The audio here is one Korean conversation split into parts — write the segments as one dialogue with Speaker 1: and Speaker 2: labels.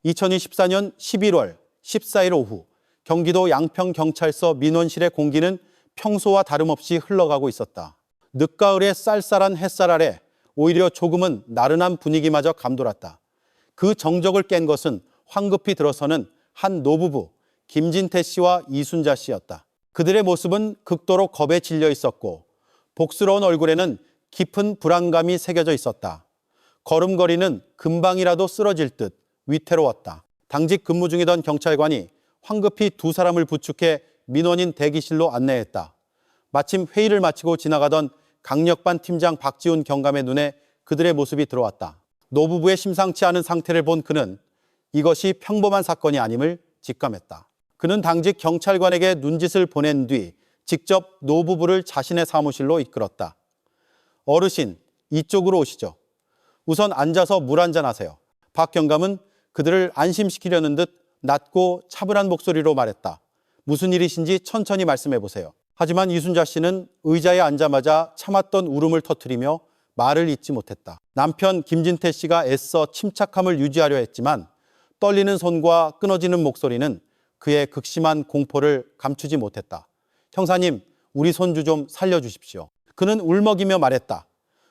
Speaker 1: 2024년 11월 14일 오후 경기도 양평경찰서 민원실의 공기는 평소와 다름없이 흘러가고 있었다. 늦가을의 쌀쌀한 햇살 아래 오히려 조금은 나른한 분위기마저 감돌았다. 그 정적을 깬 것은 황급히 들어서는 한 노부부 김진태 씨와 이순자 씨였다. 그들의 모습은 극도로 겁에 질려 있었고 복스러운 얼굴에는 깊은 불안감이 새겨져 있었다. 걸음걸이는 금방이라도 쓰러질 듯 위태로웠다. 당직 근무 중이던 경찰관이 황급히 두 사람을 부축해 민원인 대기실로 안내했다. 마침 회의를 마치고 지나가던 강력반 팀장 박지훈 경감의 눈에 그들의 모습이 들어왔다. 노부부의 심상치 않은 상태를 본 그는 이것이 평범한 사건이 아님을 직감했다. 그는 당직 경찰관에게 눈짓을 보낸 뒤 직접 노부부를 자신의 사무실로 이끌었다. 어르신, 이쪽으로 오시죠. 우선 앉아서 물 한잔 하세요. 박 경감은 그들을 안심시키려는 듯 낮고 차분한 목소리로 말했다. 무슨 일이신지 천천히 말씀해 보세요. 하지만 이순자 씨는 의자에 앉자마자 참았던 울음을 터뜨리며 말을 잇지 못했다. 남편 김진태 씨가 애써 침착함을 유지하려 했지만 떨리는 손과 끊어지는 목소리는 그의 극심한 공포를 감추지 못했다. 형사님, 우리 손주 좀 살려주십시오. 그는 울먹이며 말했다.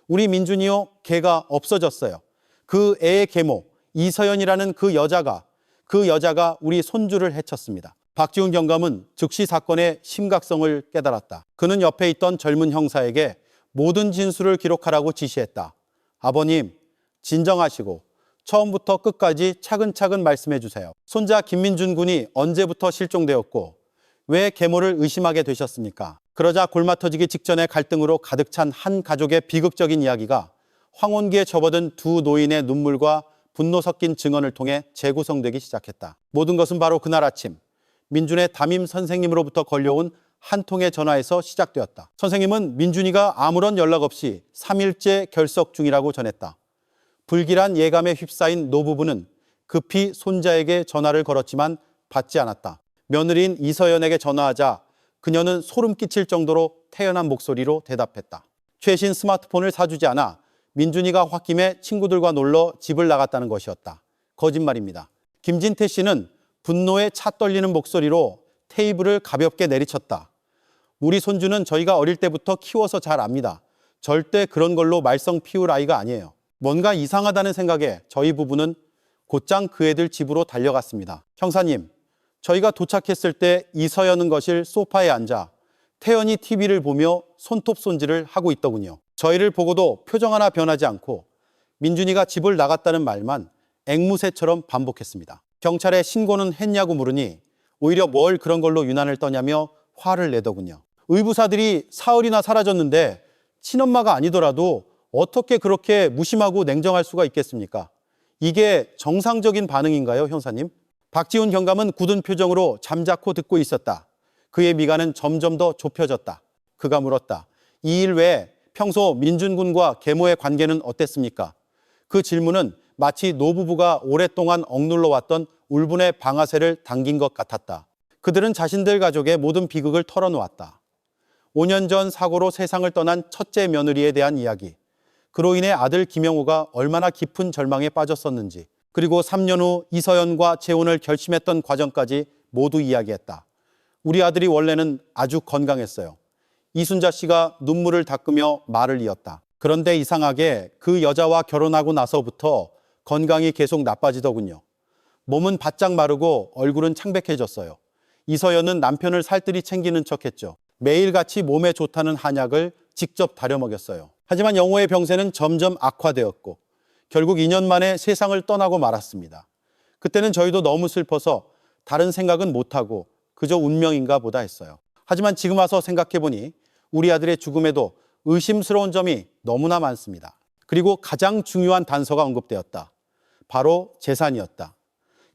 Speaker 1: 우리 민준이요, 걔가 없어졌어요. 그 애의 계모 이서연이라는 그 여자가 우리 손주를 해쳤습니다. 박지훈 경감은 즉시 사건의 심각성을 깨달았다. 그는 옆에 있던 젊은 형사에게 모든 진술을 기록하라고 지시했다. 아버님, 진정하시고 처음부터 끝까지 차근차근 말씀해 주세요. 손자 김민준 군이 언제부터 실종되었고 왜 계모를 의심하게 되셨습니까? 그러자 골마 터지기 직전의 갈등으로 가득 찬 한 가족의 비극적인 이야기가 황혼기에 접어든 두 노인의 눈물과 분노 섞인 증언을 통해 재구성되기 시작했다. 모든 것은 바로 그날 아침 민준의 담임 선생님으로부터 걸려온 한 통의 전화에서 시작되었다. 선생님은 민준이가 아무런 연락 없이 3일째 결석 중이라고 전했다. 불길한 예감에 휩싸인 노부부는 급히 손자에게 전화를 걸었지만 받지 않았다. 며느리인 이서연에게 전화하자 그녀는 소름 끼칠 정도로 태연한 목소리로 대답했다. 최신 스마트폰을 사주지 않아 민준이가 홧김에 친구들과 놀러 집을 나갔다는 것이었다. 거짓말입니다. 김진태 씨는 분노에 차 떨리는 목소리로 테이블을 가볍게 내리쳤다. 우리 손주는 저희가 어릴 때부터 키워서 잘 압니다. 절대 그런 걸로 말썽 피울 아이가 아니에요. 뭔가 이상하다는 생각에 저희 부부는 곧장 그 애들 집으로 달려갔습니다. 형사님, 저희가 도착했을 때 이서연은 거실 소파에 앉아 태연이 TV를 보며 손톱 손질을 하고 있더군요. 저희를 보고도 표정 하나 변하지 않고 민준이가 집을 나갔다는 말만 앵무새처럼 반복했습니다. 경찰에 신고는 했냐고 물으니 오히려 뭘 그런 걸로 유난을 떠냐며 화를 내더군요. 의부사들이 사흘이나 사라졌는데 친엄마가 아니더라도 어떻게 그렇게 무심하고 냉정할 수가 있겠습니까? 이게 정상적인 반응인가요, 형사님? 박지훈 경감은 굳은 표정으로 잠자코 듣고 있었다. 그의 미간은 점점 더 좁혀졌다. 그가 물었다. 이 일 외에 평소 민준 군과 계모의 관계는 어땠습니까? 그 질문은 마치 노부부가 오랫동안 억눌러 왔던 울분의 방아쇠를 당긴 것 같았다. 그들은 자신들 가족의 모든 비극을 털어놓았다. 5년 전 사고로 세상을 떠난 첫째 며느리에 대한 이야기, 그로 인해 아들 김영호가 얼마나 깊은 절망에 빠졌었는지, 그리고 3년 후 이서연과 재혼을 결심했던 과정까지 모두 이야기했다. 우리 아들이 원래는 아주 건강했어요. 이순자 씨가 눈물을 닦으며 말을 이었다. 그런데 이상하게 그 여자와 결혼하고 나서부터 건강이 계속 나빠지더군요. 몸은 바짝 마르고 얼굴은 창백해졌어요. 이서연은 남편을 살뜰히 챙기는 척했죠. 매일같이 몸에 좋다는 한약을 직접 다려 먹였어요. 하지만 영호의 병세는 점점 악화되었고 결국 2년 만에 세상을 떠나고 말았습니다. 그때는 저희도 너무 슬퍼서 다른 생각은 못하고 그저 운명인가 보다 했어요. 하지만 지금 와서 생각해보니 우리 아들의 죽음에도 의심스러운 점이 너무나 많습니다. 그리고 가장 중요한 단서가 언급되었다. 바로 재산이었다.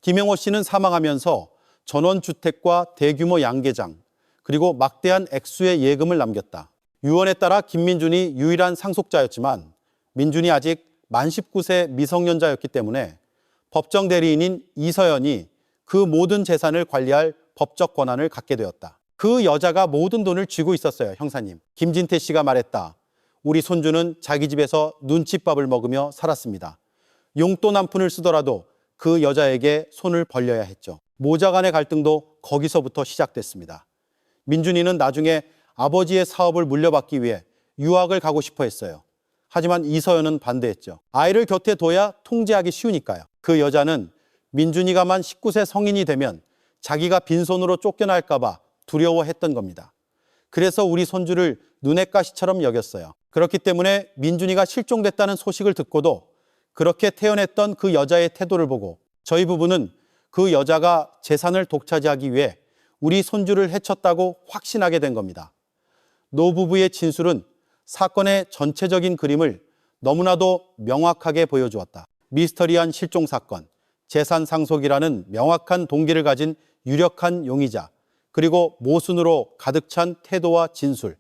Speaker 1: 김영호 씨는 사망하면서 전원주택과 대규모 양계장, 그리고 막대한 액수의 예금을 남겼다. 유언에 따라 김민준이 유일한 상속자였지만 민준이 아직 만 19세 미성년자였기 때문에 법정 대리인인 이서연이 그 모든 재산을 관리할 법적 권한을 갖게 되었다. 그 여자가 모든 돈을 쥐고 있었어요, 형사님. 김진태 씨가 말했다. 우리 손주는 자기 집에서 눈칫밥을 먹으며 살았습니다. 용돈 한 푼을 쓰더라도 그 여자에게 손을 벌려야 했죠. 모자 간의 갈등도 거기서부터 시작됐습니다. 민준이는 나중에 아버지의 사업을 물려받기 위해 유학을 가고 싶어 했어요. 하지만 이서연은 반대했죠. 아이를 곁에 둬야 통제하기 쉬우니까요. 그 여자는 민준이가만 19세 성인이 되면 자기가 빈손으로 쫓겨날까 봐 두려워했던 겁니다. 그래서 우리 손주를 눈의 가시처럼 여겼어요. 그렇기 때문에 민준이가 실종됐다는 소식을 듣고도 그렇게 태연했던 그 여자의 태도를 보고 저희 부부는 그 여자가 재산을 독차지하기 위해 우리 손주를 해쳤다고 확신하게 된 겁니다. 노 부부의 진술은 사건의 전체적인 그림을 너무나도 명확하게 보여주었다. 미스터리한 실종 사건, 재산 상속이라는 명확한 동기를 가진 유력한 용의자, 그리고 모순으로 가득 찬 태도와 진술.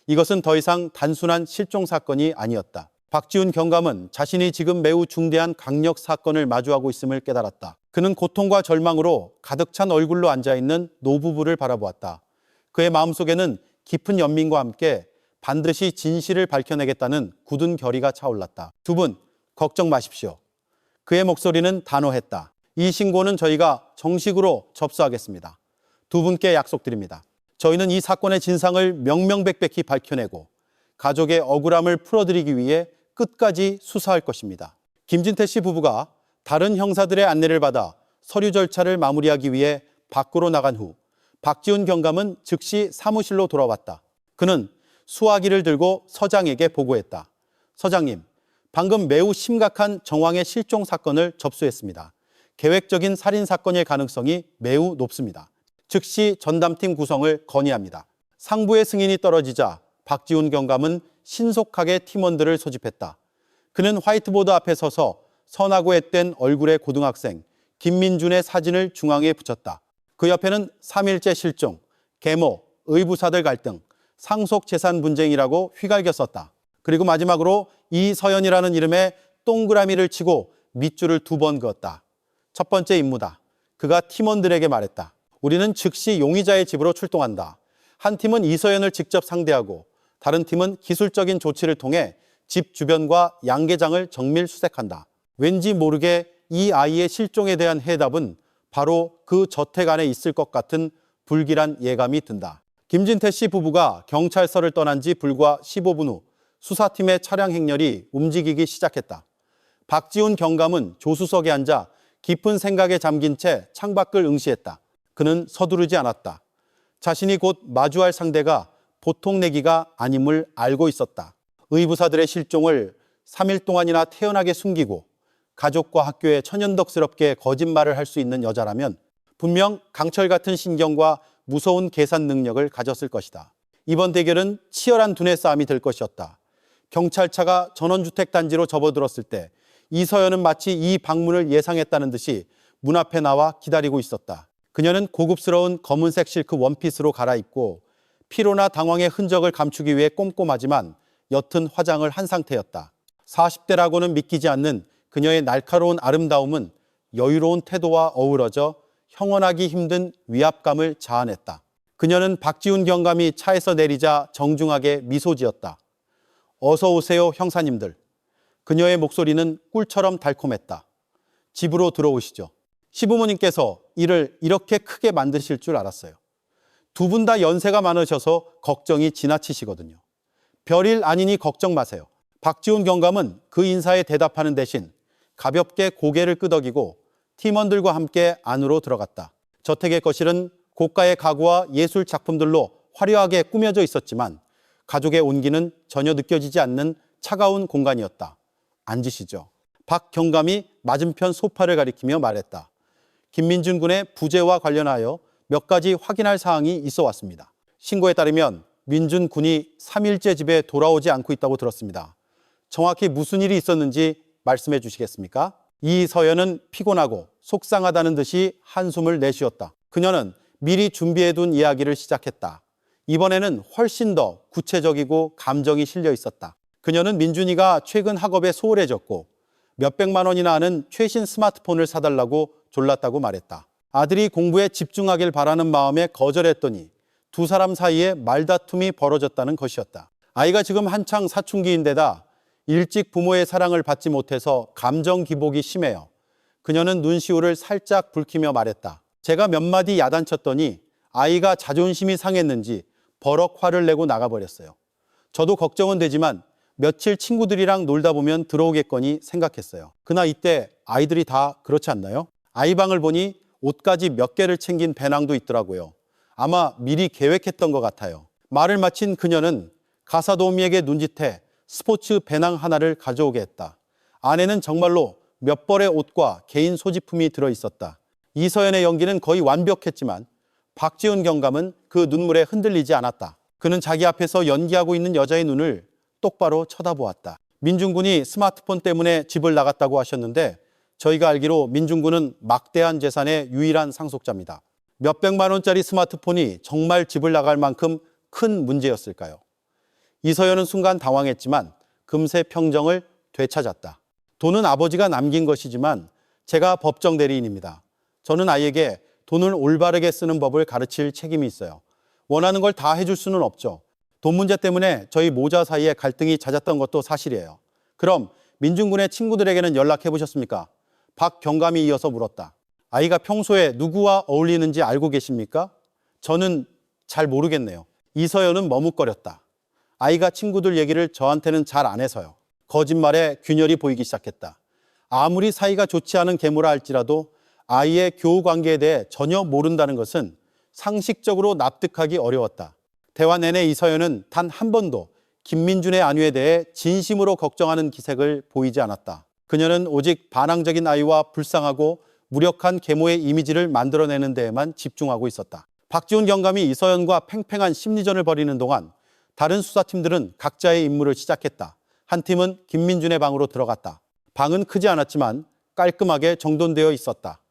Speaker 1: 이것은 더 이상 단순한 실종 사건이 아니었다. 박지훈 경감은 자신이 지금 매우 중대한 강력 사건을 마주하고 있음을 깨달았다. 그는 고통과 절망으로 가득 찬 얼굴로 앉아있는 노부부를 바라보았다. 그의 마음속에는 깊은 연민과 함께 반드시 진실을 밝혀내겠다는 굳은 결의가 차올랐다. 두 분, 걱정 마십시오. 그의 목소리는 단호했다. 이 신고는 저희가 정식으로 접수하겠습니다. 두 분께 약속드립니다. 저희는 이 사건의 진상을 명명백백히 밝혀내고 가족의 억울함을 풀어드리기 위해 끝까지 수사할 것입니다. 김진태 씨 부부가 다른 형사들의 안내를 받아 서류 절차를 마무리하기 위해 밖으로 나간 후 박지훈 경감은 즉시 사무실로 돌아왔다. 그는 수화기를 들고 서장에게 보고했다. 서장님, 방금 매우 심각한 정황의 실종 사건을 접수했습니다. 계획적인 살인 사건일 가능성이 매우 높습니다. 즉시 전담팀 구성을 건의합니다. 상부의 승인이 떨어지자 박지훈 경감은 신속하게 팀원들을 소집했다. 그는 화이트보드 앞에 서서 선하고 앳된 얼굴의 고등학생 김민준의 사진을 중앙에 붙였다. 그 옆에는 3일째 실종, 계모, 의부사들 갈등, 상속재산 분쟁이라고 휘갈겨 썼다. 그리고 마지막으로 이서연이라는 이름에 동그라미를 치고 밑줄을 2번 그었다. 첫 번째 임무다. 그가 팀원들에게 말했다. 우리는 즉시 용의자의 집으로 출동한다. 한 팀은 이서연을 직접 상대하고 다른 팀은 기술적인 조치를 통해 집 주변과 양계장을 정밀 수색한다. 왠지 모르게 이 아이의 실종에 대한 해답은 바로 그 저택 안에 있을 것 같은 불길한 예감이 든다. 김진태 씨 부부가 경찰서를 떠난 지 불과 15분 후 수사팀의 차량 행렬이 움직이기 시작했다. 박지훈 경감은 조수석에 앉아 깊은 생각에 잠긴 채 창밖을 응시했다. 그는 서두르지 않았다. 자신이 곧 마주할 상대가 보통 내기가 아님을 알고 있었다. 의부사들의 실종을 3일 동안이나 태연하게 숨기고 가족과 학교에 천연덕스럽게 거짓말을 할 수 있는 여자라면 분명 강철 같은 신경과 무서운 계산 능력을 가졌을 것이다. 이번 대결은 치열한 두뇌 싸움이 될 것이었다. 경찰차가 전원주택 단지로 접어들었을 때 이서연은 마치 이 방문을 예상했다는 듯이 문 앞에 나와 기다리고 있었다. 그녀는 고급스러운 검은색 실크 원피스로 갈아입고 피로나 당황의 흔적을 감추기 위해 꼼꼼하지만 옅은 화장을 한 상태였다. 40대라고는 믿기지 않는 그녀의 날카로운 아름다움은 여유로운 태도와 어우러져 형언하기 힘든 위압감을 자아냈다. 그녀는 박지훈 경감이 차에서 내리자 정중하게 미소 지었다. 어서 오세요, 형사님들. 그녀의 목소리는 꿀처럼 달콤했다. 집으로 들어오시죠. 시부모님께서 일을 이렇게 크게 만드실 줄 알았어요. 두 분 다 연세가 많으셔서 걱정이 지나치시거든요. 별일 아니니 걱정 마세요. 박지훈 경감은 그 인사에 대답하는 대신 가볍게 고개를 끄덕이고 팀원들과 함께 안으로 들어갔다. 저택의 거실은 고가의 가구와 예술 작품들로 화려하게 꾸며져 있었지만 가족의 온기는 전혀 느껴지지 않는 차가운 공간이었다. 앉으시죠. 박 경감이 맞은편 소파를 가리키며 말했다. 김민준 군의 부재와 관련하여 몇 가지 확인할 사항이 있어 왔습니다. 신고에 따르면 민준 군이 3일째 집에 돌아오지 않고 있다고 들었습니다. 정확히 무슨 일이 있었는지 말씀해 주시겠습니까? 이서연은 피곤하고 속상하다는 듯이 한숨을 내쉬었다. 그녀는 미리 준비해둔 이야기를 시작했다. 이번에는 훨씬 더 구체적이고 감정이 실려 있었다. 그녀는 민준이가 최근 학업에 소홀해졌고 몇백만 원이나 하는 최신 스마트폰을 사달라고 졸랐다고 말했다. 아들이 공부에 집중하길 바라는 마음에 거절했더니 두 사람 사이에 말다툼이 벌어졌다는 것이었다. 아이가 지금 한창 사춘기인데다 일찍 부모의 사랑을 받지 못해서 감정 기복이 심해요. 그녀는 눈시울을 살짝 붉히며 말했다. 제가 몇 마디 야단쳤더니 아이가 자존심이 상했는지 버럭 화를 내고 나가버렸어요. 저도 걱정은 되지만 며칠 친구들이랑 놀다 보면 들어오겠거니 생각했어요. 그나 이때 아이들이 다 그렇지 않나요? 아이 방을 보니 옷까지 몇 개를 챙긴 배낭도 있더라고요. 아마 미리 계획했던 것 같아요. 말을 마친 그녀는 가사도우미에게 눈짓해 스포츠 배낭 하나를 가져오게 했다. 안에는 정말로 몇 벌의 옷과 개인 소지품이 들어있었다. 이서연의 연기는 거의 완벽했지만 박지훈 경감은 그 눈물에 흔들리지 않았다. 그는 자기 앞에서 연기하고 있는 여자의 눈을 똑바로 쳐다보았다. 민중군이 스마트폰 때문에 집을 나갔다고 하셨는데 저희가 알기로 민중군은 막대한 재산의 유일한 상속자입니다. 몇백만 원짜리 스마트폰이 정말 집을 나갈 만큼 큰 문제였을까요? 이서연은 순간 당황했지만 금세 평정을 되찾았다. 돈은 아버지가 남긴 것이지만 제가 법정 대리인입니다. 저는 아이에게 돈을 올바르게 쓰는 법을 가르칠 책임이 있어요. 원하는 걸 다 해줄 수는 없죠. 돈 문제 때문에 저희 모자 사이에 갈등이 잦았던 것도 사실이에요. 그럼 민중군의 친구들에게는 연락해 보셨습니까? 박 경감이 이어서 물었다. 아이가 평소에 누구와 어울리는지 알고 계십니까? 저는 잘 모르겠네요. 이서연은 머뭇거렸다. 아이가 친구들 얘기를 저한테는 잘 안 해서요. 거짓말에 균열이 보이기 시작했다. 아무리 사이가 좋지 않은 계모라 할지라도 아이의 교우 관계에 대해 전혀 모른다는 것은 상식적으로 납득하기 어려웠다. 대화 내내 이서연은 단 한 번도 김민준의 안위에 대해 진심으로 걱정하는 기색을 보이지 않았다. 그녀는 오직 반항적인 아이와 불쌍하고 무력한 계모의 이미지를 만들어내는 데에만 집중하고 있었다. 박지훈 경감이 이서연과 팽팽한 심리전을 벌이는 동안 다른 수사팀들은 각자의 임무를 시작했다. 한 팀은 김민준의 방으로 들어갔다. 방은 크지 않았지만 깔끔하게 정돈되어 있었다.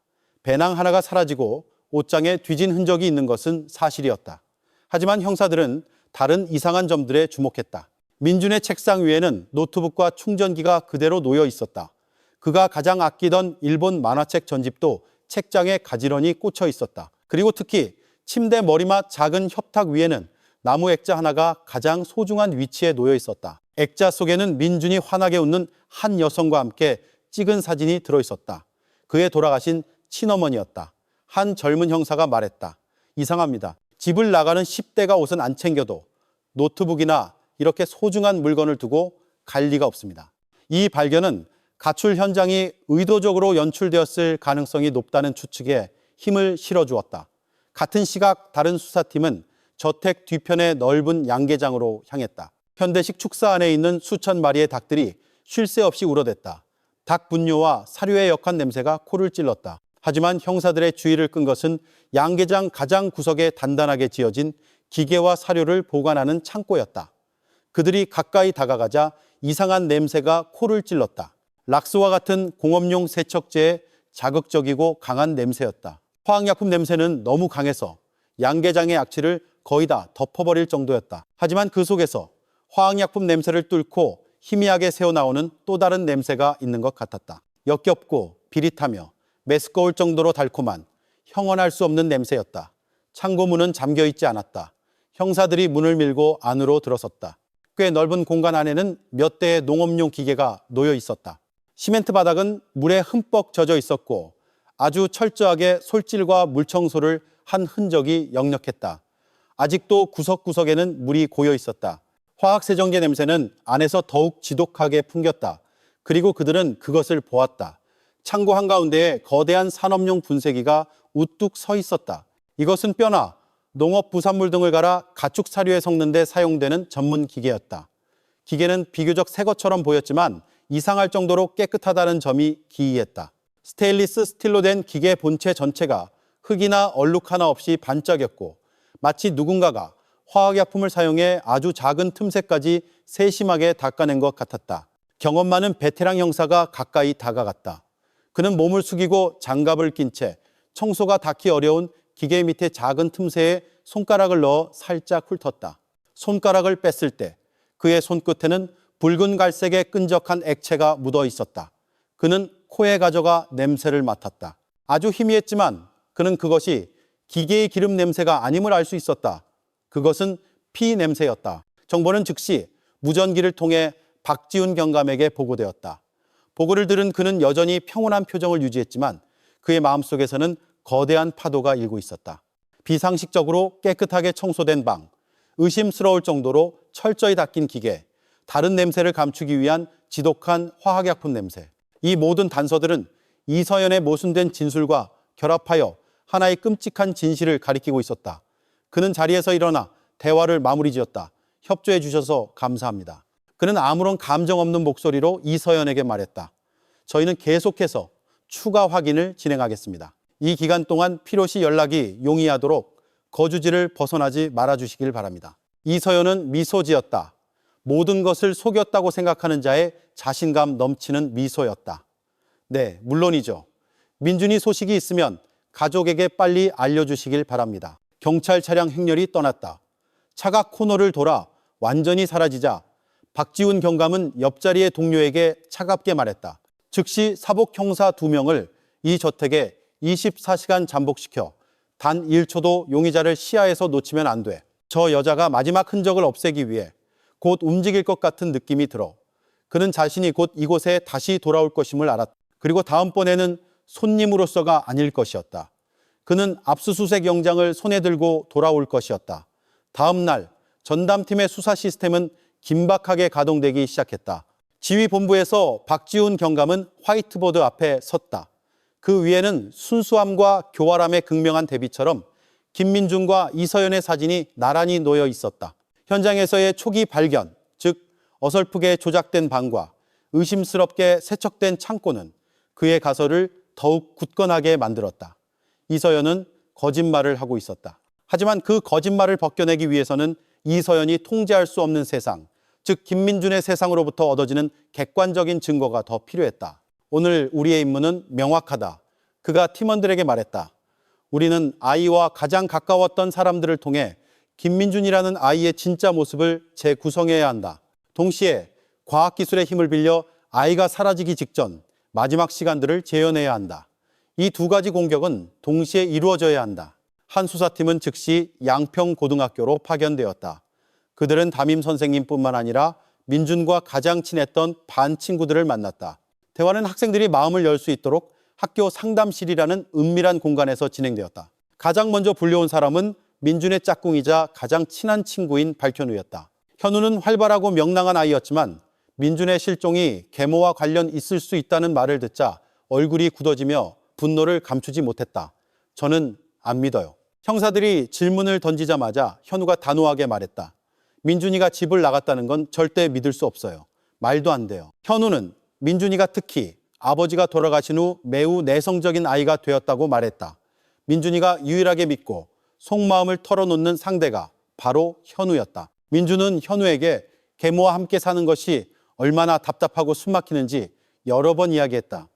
Speaker 1: 배낭 하나가 사라지고 옷장에 뒤진 흔적이 있는 것은 사실이었다. 하지만 형사들은 다른 이상한 점들에 주목했다. 민준의 책상 위에는 노트북과 충전기가 그대로 놓여 있었다. 그가 가장 아끼던 일본 만화책 전집도 책장에 가지런히 꽂혀 있었다. 그리고 특히 침대 머리맡 작은 협탁 위에는 나무 액자 하나가 가장 소중한 위치에 놓여 있었다. 액자 속에는 민준이 환하게 웃는 한 여성과 함께 찍은 사진이 들어 있었다. 그의 돌아가신 친어머니였다. 한 젊은 형사가 말했다. 이상합니다. 집을 나가는 10대가 옷은 안 챙겨도 노트북이나 이렇게 소중한 물건을 두고 갈 리가 없습니다. 이 발견은 가출 현장이 의도적으로 연출되었을 가능성이 높다는 추측에 힘을 실어주었다. 같은 시각 다른 수사팀은 저택 뒤편의 넓은 양계장으로 향했다. 현대식 축사 안에 있는 수천 마리의 닭들이 쉴 새 없이 울어댔다. 닭 분뇨와 사료의 역한 냄새가 코를 찔렀다. 하지만 형사들의 주의를 끈 것은 양계장 가장 구석에 단단하게 지어진 기계와 사료를 보관하는 창고였다. 그들이 가까이 다가가자 이상한 냄새가 코를 찔렀다. 락스와 같은 공업용 세척제의 자극적이고 강한 냄새였다. 화학약품 냄새는 너무 강해서 양계장의 악취를 거의 다 덮어버릴 정도였다. 하지만 그 속에서 화학약품 냄새를 뚫고 희미하게 새어나오는 또 다른 냄새가 있는 것 같았다. 역겹고 비릿하며 메스꺼울 정도로 달콤한 형언할 수 없는 냄새였다. 창고 문은 잠겨있지 않았다. 형사들이 문을 밀고 안으로 들어섰다. 꽤 넓은 공간 안에는 몇 대의 농업용 기계가 놓여 있었다. 시멘트 바닥은 물에 흠뻑 젖어 있었고 아주 철저하게 솔질과 물청소를 한 흔적이 역력했다. 아직도 구석구석에는 물이 고여 있었다. 화학세정제 냄새는 안에서 더욱 지독하게 풍겼다. 그리고 그들은 그것을 보았다. 창고 한가운데에 거대한 산업용 분쇄기가 우뚝 서 있었다. 이것은 뼈나 농업 부산물 등을 갈아 가축 사료에 섞는 데 사용되는 전문 기계였다. 기계는 비교적 새 것처럼 보였지만 이상할 정도로 깨끗하다는 점이 기이했다. 스테인리스 스틸로 된 기계 본체 전체가 흙이나 얼룩 하나 없이 반짝였고 마치 누군가가 화학약품을 사용해 아주 작은 틈새까지 세심하게 닦아낸 것 같았다. 경험 많은 베테랑 형사가 가까이 다가갔다. 그는 몸을 숙이고 장갑을 낀 채 청소가 닿기 어려운 기계 밑에 작은 틈새에 손가락을 넣어 살짝 훑었다. 손가락을 뺐을 때 그의 손끝에는 붉은 갈색의 끈적한 액체가 묻어 있었다. 그는 코에 가져가 냄새를 맡았다. 아주 희미했지만 그는 그것이 기계의 기름 냄새가 아님을 알 수 있었다. 그것은 피 냄새였다. 정보는 즉시 무전기를 통해 박지훈 경감에게 보고되었다. 보고를 들은 그는 여전히 평온한 표정을 유지했지만 그의 마음속에서는 거대한 파도가 일고 있었다. 비상식적으로 깨끗하게 청소된 방, 의심스러울 정도로 철저히 닦인 기계, 다른 냄새를 감추기 위한 지독한 화학약품 냄새. 이 모든 단서들은 이서연의 모순된 진술과 결합하여 하나의 끔찍한 진실을 가리키고 있었다. 그는 자리에서 일어나 대화를 마무리 지었다. 협조해 주셔서 감사합니다. 그는 아무런 감정 없는 목소리로 이서연에게 말했다. 저희는 계속해서 추가 확인을 진행하겠습니다. 이 기간 동안 필요시 연락이 용이하도록 거주지를 벗어나지 말아주시길 바랍니다. 이서연은 미소 지었다. 모든 것을 속였다고 생각하는 자의 자신감 넘치는 미소였다. 네, 물론이죠. 민준이 소식이 있으면 가족에게 빨리 알려주시길 바랍니다. 경찰 차량 행렬이 떠났다. 차가 코너를 돌아 완전히 사라지자 박지훈 경감은 옆자리의 동료에게 차갑게 말했다. 즉시 사복 형사 2명을 이 저택에 24시간 잠복시켜 단 1초도 용의자를 시야에서 놓치면 안 돼. 저 여자가 마지막 흔적을 없애기 위해 곧 움직일 것 같은 느낌이 들어. 그는 자신이 곧 이곳에 다시 돌아올 것임을 알았다. 그리고 다음번에는 손님으로서가 아닐 것이었다. 그는 압수수색 영장을 손에 들고 돌아올 것이었다. 다음 날 전담팀의 수사 시스템은 긴박하게 가동되기 시작했다. 지휘본부에서 박지훈 경감은 화이트보드 앞에 섰다. 그 위에는 순수함과 교활함의 극명한 대비처럼 김민준과 이서연의 사진이 나란히 놓여 있었다. 현장에서의 초기 발견, 즉 어설프게 조작된 방과 의심스럽게 세척된 창고는 그의 가설을 더욱 굳건하게 만들었다. 이서연은 거짓말을 하고 있었다. 하지만 그 거짓말을 벗겨내기 위해서는 이서연이 통제할 수 없는 세상, 즉 김민준의 세상으로부터 얻어지는 객관적인 증거가 더 필요했다. 오늘 우리의 임무는 명확하다. 그가 팀원들에게 말했다. 우리는 아이와 가장 가까웠던 사람들을 통해 김민준이라는 아이의 진짜 모습을 재구성해야 한다. 동시에 과학기술의 힘을 빌려 아이가 사라지기 직전 마지막 시간들을 재현해야 한다. 이 두 가지 공격은 동시에 이루어져야 한다. 한 수사팀은 즉시 양평고등학교로 파견되었다. 그들은 담임 선생님뿐만 아니라 민준과 가장 친했던 반 친구들을 만났다. 대화는 학생들이 마음을 열 수 있도록 학교 상담실이라는 은밀한 공간에서 진행되었다. 가장 먼저 불려온 사람은 민준의 짝꿍이자 가장 친한 친구인 발현우였다. 현우는 활발하고 명랑한 아이였지만 민준의 실종이 계모와 관련 있을 수 있다는 말을 듣자 얼굴이 굳어지며 분노를 감추지 못했다. 저는 안 믿어요. 형사들이 질문을 던지자마자 현우가 단호하게 말했다. 민준이가 집을 나갔다는 건 절대 믿을 수 없어요. 말도 안 돼요. 현우는 민준이가 특히 아버지가 돌아가신 후 매우 내성적인 아이가 되었다고 말했다. 민준이가 유일하게 믿고 속마음을 털어놓는 상대가 바로 현우였다. 민준은 현우에게 계모와 함께 사는 것이 얼마나 답답하고 숨막히는지 여러 번 이야기했다.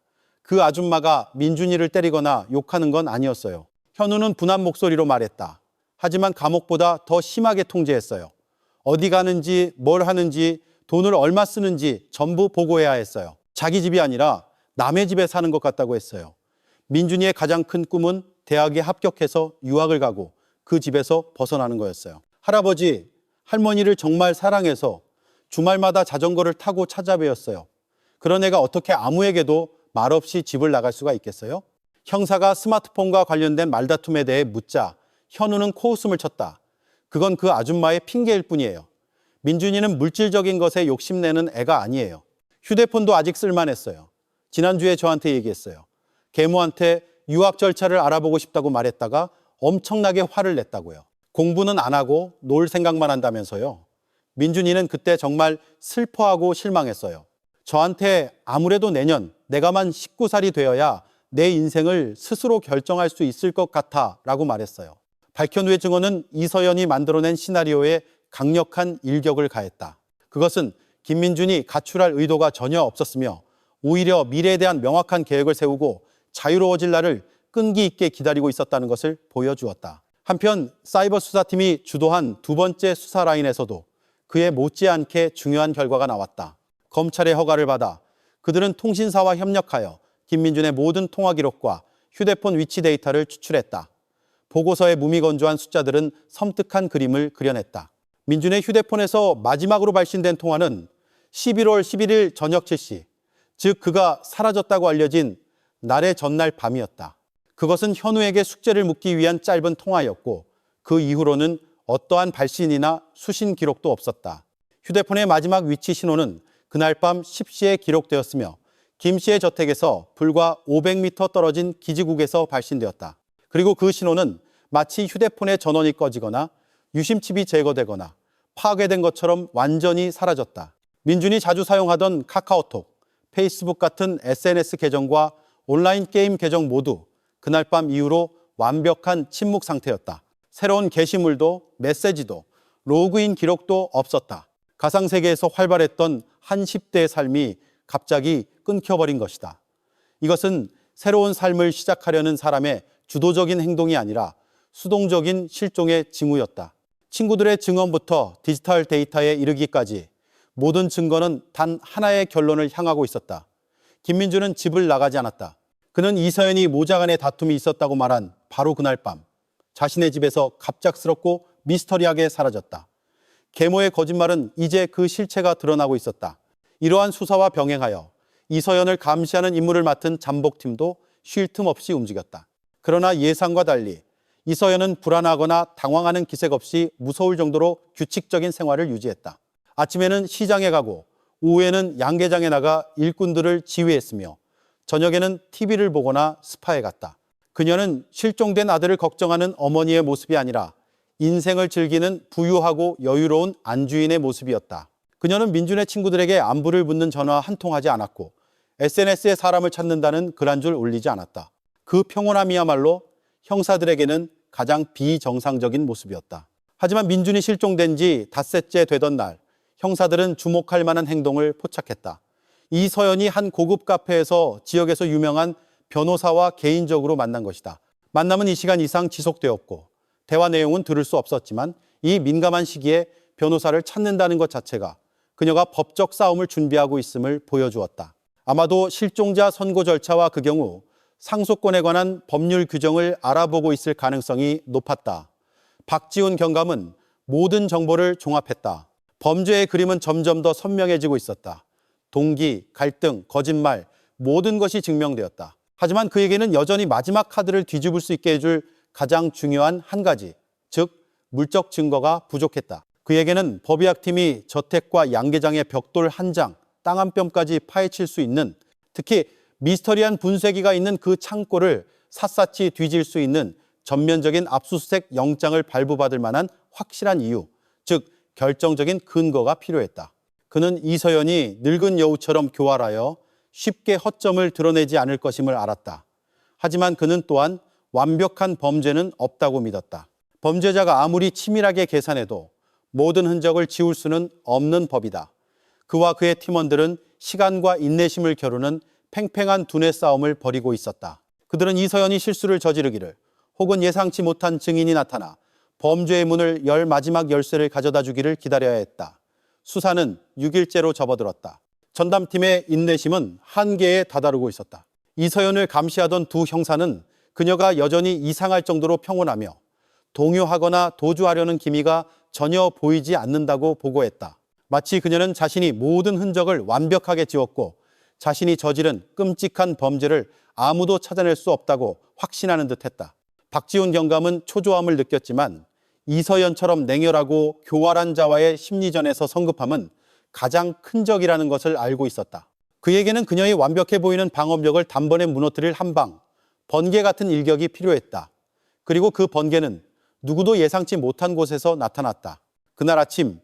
Speaker 1: 그 아줌마가 민준이를 때리거나 욕하는 건 아니었어요. 현우는 분한 목소리로 말했다. 하지만 감옥보다 더 심하게 통제했어요. 어디 가는지, 뭘 하는지, 돈을 얼마 쓰는지 전부 보고해야 했어요. 자기 집이 아니라 남의 집에 사는 것 같다고 했어요. 민준이의 가장 큰 꿈은 대학에 합격해서 유학을 가고 그 집에서 벗어나는 거였어요. 할아버지, 할머니를 정말 사랑해서 주말마다 자전거를 타고 찾아뵈었어요. 그런 애가 어떻게 아무에게도 말없이 집을 나갈 수가 있겠어요? 형사가 스마트폰과 관련된 말다툼에 대해 묻자 현우는 코웃음을 쳤다. 그건 그 아줌마의 핑계일 뿐이에요. 민준이는 물질적인 것에 욕심내는 애가 아니에요. 휴대폰도 아직 쓸만했어요. 지난주에 저한테 얘기했어요. 계모한테 유학 절차를 알아보고 싶다고 말했다가 엄청나게 화를 냈다고요. 공부는 안 하고 놀 생각만 한다면서요. 민준이는 그때 정말 슬퍼하고 실망했어요. 저한테 아무래도 내년 내가만 19살이 되어야 내 인생을 스스로 결정할 수 있을 것 같아 라고 말했어요. 박현우의 증언은 이서연이 만들어낸 시나리오에 강력한 일격을 가했다. 그것은 김민준이 가출할 의도가 전혀 없었으며 오히려 미래에 대한 명확한 계획을 세우고 자유로워질 날을 끈기 있게 기다리고 있었다는 것을 보여주었다. 한편 사이버 수사팀이 주도한 두 번째 수사 라인에서도 그에 못지않게 중요한 결과가 나왔다. 검찰의 허가를 받아 그들은 통신사와 협력하여 김민준의 모든 통화 기록과 휴대폰 위치 데이터를 추출했다. 보고서에 무미건조한 숫자들은 섬뜩한 그림을 그려냈다. 민준의 휴대폰에서 마지막으로 발신된 통화는 11월 11일 저녁 7시, 즉 그가 사라졌다고 알려진 날의 전날 밤이었다. 그것은 현우에게 숙제를 묻기 위한 짧은 통화였고 그 이후로는 어떠한 발신이나 수신 기록도 없었다. 휴대폰의 마지막 위치 신호는 그날 밤 10시에 기록되었으며 김 씨의 저택에서 불과 500m 떨어진 기지국에서 발신되었다. 그리고 그 신호는 마치 휴대폰의 전원이 꺼지거나 유심칩이 제거되거나 파괴된 것처럼 완전히 사라졌다. 민준이 자주 사용하던 카카오톡, 페이스북 같은 SNS 계정과 온라인 게임 계정 모두 그날 밤 이후로 완벽한 침묵 상태였다. 새로운 게시물도 메시지도 로그인 기록도 없었다. 가상세계에서 활발했던 한 10대의 삶이 갑자기 끊겨버린 것이다. 이것은 새로운 삶을 시작하려는 사람의 주도적인 행동이 아니라 수동적인 실종의 징후였다. 친구들의 증언부터 디지털 데이터에 이르기까지 모든 증거는 단 하나의 결론을 향하고 있었다. 김민주는 집을 나가지 않았다. 그는 이서연이 모자 간의 다툼이 있었다고 말한 바로 그날 밤 자신의 집에서 갑작스럽고 미스터리하게 사라졌다. 계모의 거짓말은 이제 그 실체가 드러나고 있었다. 이러한 수사와 병행하여 이서연을 감시하는 임무를 맡은 잠복팀도 쉴 틈 없이 움직였다. 그러나 예상과 달리 이서연은 불안하거나 당황하는 기색 없이 무서울 정도로 규칙적인 생활을 유지했다. 아침에는 시장에 가고 오후에는 양계장에 나가 일꾼들을 지휘했으며 저녁에는 TV를 보거나 스파에 갔다. 그녀는 실종된 아들을 걱정하는 어머니의 모습이 아니라 인생을 즐기는 부유하고 여유로운 안주인의 모습이었다. 그녀는 민준의 친구들에게 안부를 묻는 전화 한 통 하지 않았고 SNS에 사람을 찾는다는 글 한 줄 올리지 않았다. 그 평온함이야말로 형사들에게는 가장 비정상적인 모습이었다. 하지만 민준이 실종된 지 닷새째 되던 날 형사들은 주목할 만한 행동을 포착했다. 이서연이 한 고급 카페에서 지역에서 유명한 변호사와 개인적으로 만난 것이다. 만남은 이 시간 이상 지속되었고 대화 내용은 들을 수 없었지만 이 민감한 시기에 변호사를 찾는다는 것 자체가 그녀가 법적 싸움을 준비하고 있음을 보여주었다. 아마도 실종자 선고 절차와 그 경우 상속권에 관한 법률 규정을 알아보고 있을 가능성이 높았다. 박지훈 경감은 모든 정보를 종합했다. 범죄의 그림은 점점 더 선명해지고 있었다. 동기, 갈등, 거짓말 모든 것이 증명되었다. 하지만 그에게는 여전히 마지막 카드를 뒤집을 수 있게 해줄 가장 중요한 한 가지, 즉 물적 증거가 부족했다. 그에게는 법의학팀이 저택과 양계장의 벽돌 한 장, 땅 한 뼘까지 파헤칠 수 있는, 특히 미스터리한 분쇄기가 있는 그 창고를 샅샅이 뒤질 수 있는 전면적인 압수수색 영장을 발부받을 만한 확실한 이유, 즉 결정적인 근거가 필요했다. 그는 이서연이 늙은 여우처럼 교활하여 쉽게 허점을 드러내지 않을 것임을 알았다. 하지만 그는 또한 완벽한 범죄는 없다고 믿었다. 범죄자가 아무리 치밀하게 계산해도 모든 흔적을 지울 수는 없는 법이다. 그와 그의 팀원들은 시간과 인내심을 겨루는 팽팽한 두뇌 싸움을 벌이고 있었다. 그들은 이서연이 실수를 저지르기를 혹은 예상치 못한 증인이 나타나 범죄의 문을 열 마지막 열쇠를 가져다 주기를 기다려야 했다. 수사는 6일째로 접어들었다. 전담팀의 인내심은 한계에 다다르고 있었다. 이서연을 감시하던 두 형사는 그녀가 여전히 이상할 정도로 평온하며 동요하거나 도주하려는 기미가 전혀 보이지 않는다고 보고했다. 마치 그녀는 자신이 모든 흔적을 완벽하게 지웠고 자신이 저지른 끔찍한 범죄를 아무도 찾아낼 수 없다고 확신하는 듯했다. 박지훈 경감은 초조함을 느꼈지만 이서연처럼 냉혈하고 교활한 자와의 심리전에서 성급함은 가장 큰 적이라는 것을 알고 있었다. 그에게는 그녀의 완벽해 보이는 방어력을 단번에 무너뜨릴 한 방, 번개 같은 일격이 필요했다. 그리고 그 번개는 누구도 예상치 못한 곳에서 나타났다. 그날 아침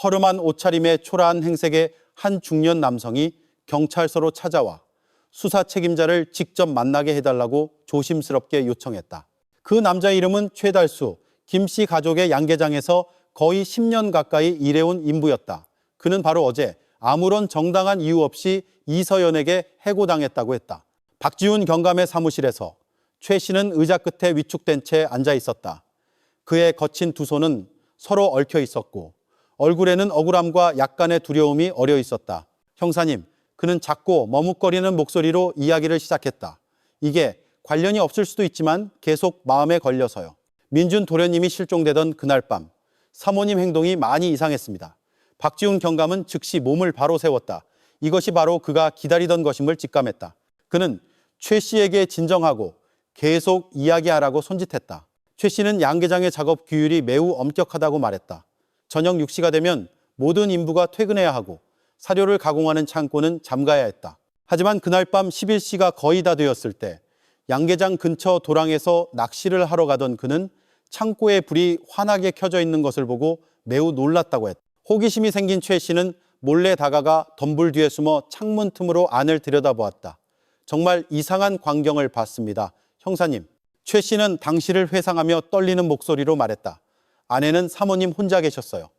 Speaker 1: 허름한 옷차림의 초라한 행색의 한 중년 남성이 경찰서로 찾아와 수사 책임자를 직접 만나게 해달라고 조심스럽게 요청했다. 그 남자의 이름은 최달수, 김 씨 가족의 양계장에서 거의 10년 가까이 일해온 인부였다. 그는 바로 어제 아무런 정당한 이유 없이 이서연에게 해고당했다고 했다. 박지훈 경감의 사무실에서 최 씨는 의자 끝에 위축된 채 앉아 있었다. 그의 거친 두 손은 서로 얽혀 있었고 얼굴에는 억울함과 약간의 두려움이 어려 있었다. 형사님, 그는 작고 머뭇거리는 목소리로 이야기를 시작했다. 이게 관련이 없을 수도 있지만 계속 마음에 걸려서요. 민준 도련님이 실종되던 그날 밤 사모님 행동이 많이 이상했습니다. 박지훈 경감은 즉시 몸을 바로 세웠다. 이것이 바로 그가 기다리던 것임을 직감했다. 그는 최 씨에게 진정하고 계속 이야기하라고 손짓했다. 최 씨는 양계장의 작업 규율이 매우 엄격하다고 말했다. 저녁 6시가 되면 모든 인부가 퇴근해야 하고 사료를 가공하는 창고는 잠가야 했다. 하지만 그날 밤 11시가 거의 다 되었을 때 양계장 근처 도랑에서 낚시를 하러 가던 그는 창고에 불이 환하게 켜져 있는 것을 보고 매우 놀랐다고 했다. 호기심이 생긴 최 씨는 몰래 다가가 덤불 뒤에 숨어 창문 틈으로 안을 들여다보았다. 정말 이상한 광경을 봤습니다. 형사님. 최 씨는 당시를 회상하며 떨리는 목소리로 말했다. 안에는 사모님 혼자 계셨어요.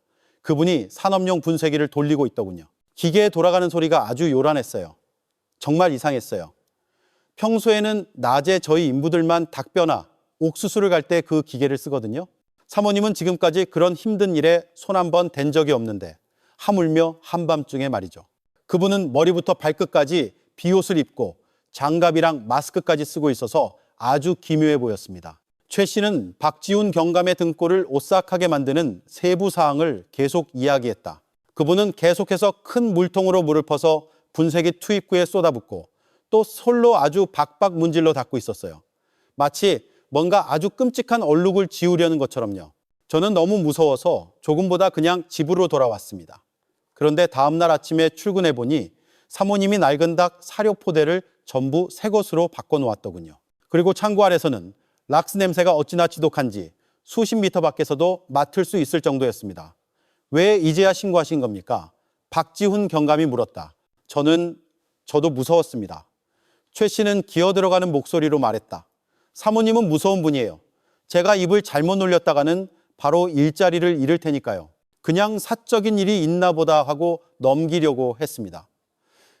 Speaker 1: 그분이 산업용 분쇄기를 돌리고 있더군요. 기계에 돌아가는 소리가 아주 요란했어요. 정말 이상했어요. 평소에는 낮에 저희 인부들만 닭뼈나 옥수수를 갈 때 그 기계를 쓰거든요. 사모님은 지금까지 그런 힘든 일에 손 한 번 댄 적이 없는데 하물며 한밤중에 말이죠. 그분은 머리부터 발끝까지 비옷을 입고 장갑이랑 마스크까지 쓰고 있어서 아주 기묘해 보였습니다. 최 씨는 박지훈 경감의 등골을 오싹하게 만드는 세부 사항을 계속 이야기했다. 그분은 계속해서 큰 물통으로 물을 퍼서 분쇄기 투입구에 쏟아붓고 또 솔로 아주 박박 문질러 닦고 있었어요. 마치 뭔가 아주 끔찍한 얼룩을 지우려는 것처럼요. 저는 너무 무서워서 조금보다 그냥 집으로 돌아왔습니다. 그런데 다음날 아침에 출근해 보니 사모님이 낡은 닭 사료 포대를 전부 새 것으로 바꿔놓았더군요. 그리고 창고 안에서는 락스 냄새가 어찌나 지독한지 수십 미터 밖에서도 맡을 수 있을 정도였습니다. 왜 이제야 신고하신 겁니까? 박지훈 경감이 물었다. 저도 무서웠습니다. 최 씨는 기어 들어가는 목소리로 말했다. 사모님은 무서운 분이에요. 제가 입을 잘못 놀렸다가는 바로 일자리를 잃을 테니까요. 그냥 사적인 일이 있나 보다 하고 넘기려고 했습니다.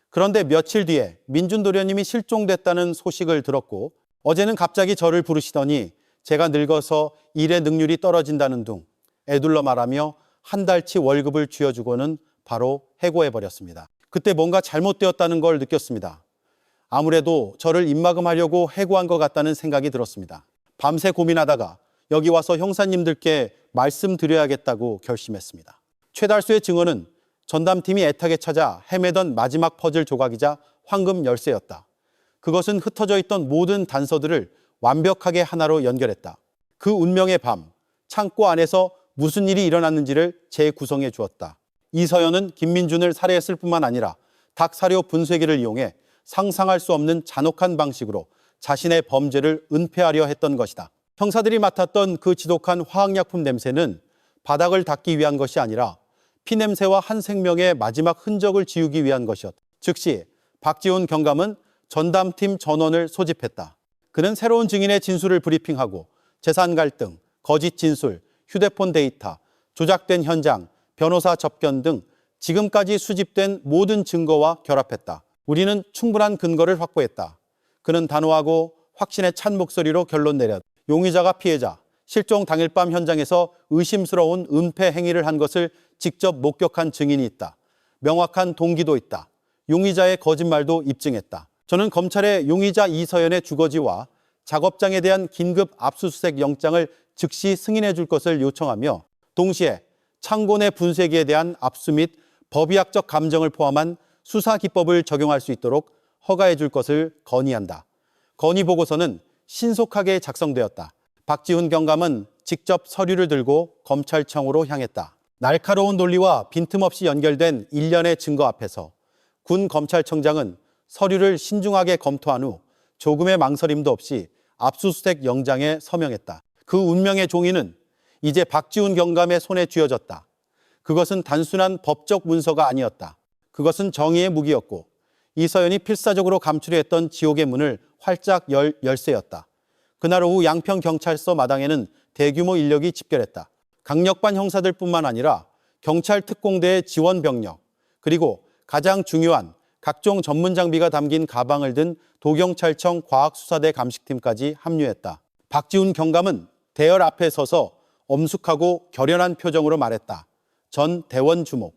Speaker 1: 그런데 며칠 뒤에 민준도련님이 실종됐다는 소식을 들었고 어제는 갑자기 저를 부르시더니 제가 늙어서 일의 능률이 떨어진다는 둥 애둘러 말하며 한 달치 월급을 쥐어주고는 바로 해고해버렸습니다. 그때 뭔가 잘못되었다는 걸 느꼈습니다. 아무래도 저를 입막음하려고 해고한 것 같다는 생각이 들었습니다. 밤새 고민하다가 여기 와서 형사님들께 말씀드려야겠다고 결심했습니다. 최달수의 증언은 전담팀이 애타게 찾아 헤매던 마지막 퍼즐 조각이자 황금 열쇠였다. 그것은 흩어져 있던 모든 단서들을 완벽하게 하나로 연결했다. 그 운명의 밤, 창고 안에서 무슨 일이 일어났는지를 재구성해 주었다. 이서연은 김민준을 살해했을 뿐만 아니라 닭 사료 분쇄기를 이용해 상상할 수 없는 잔혹한 방식으로 자신의 범죄를 은폐하려 했던 것이다. 형사들이 맡았던 그 지독한 화학약품 냄새는 바닥을 닦기 위한 것이 아니라 피냄새와 한 생명의 마지막 흔적을 지우기 위한 것이었다. 즉시 박지훈 경감은 전담팀 전원을 소집했다. 그는 새로운 증인의 진술을 브리핑하고 재산 갈등, 거짓 진술, 휴대폰 데이터, 조작된 현장, 변호사 접견 등 지금까지 수집된 모든 증거와 결합했다. 우리는 충분한 근거를 확보했다. 그는 단호하고 확신에 찬 목소리로 결론 내렸다. 용의자가 피해자, 실종 당일 밤 현장에서 의심스러운 은폐 행위를 한 것을 직접 목격한 증인이 있다. 명확한 동기도 있다. 용의자의 거짓말도 입증했다. 저는 검찰에 용의자 이서연의 주거지와 작업장에 대한 긴급 압수수색 영장을 즉시 승인해 줄 것을 요청하며 동시에 창고 내 분쇄기에 대한 압수 및 법의학적 감정을 포함한 수사 기법을 적용할 수 있도록 허가해 줄 것을 건의한다. 건의 보고서는 신속하게 작성되었다. 박지훈 경감은 직접 서류를 들고 검찰청으로 향했다. 날카로운 논리와 빈틈없이 연결된 일련의 증거 앞에서 군 검찰청장은 서류를 신중하게 검토한 후 조금의 망설임도 없이 압수수색 영장에 서명했다. 그 운명의 종이는 이제 박지훈 경감의 손에 쥐어졌다. 그것은 단순한 법적 문서가 아니었다. 그것은 정의의 무기였고 이서연이 필사적으로 감추려 했던 지옥의 문을 활짝 열 열쇠였다. 그날 오후 양평경찰서 마당에는 대규모 인력이 집결했다. 강력반 형사들뿐만 아니라 경찰 특공대의 지원 병력, 그리고 가장 중요한 각종 전문 장비가 담긴 가방을 든 도경찰청 과학수사대 감식팀까지 합류했다. 박지훈 경감은 대열 앞에 서서 엄숙하고 결연한 표정으로 말했다. 전 대원 주목.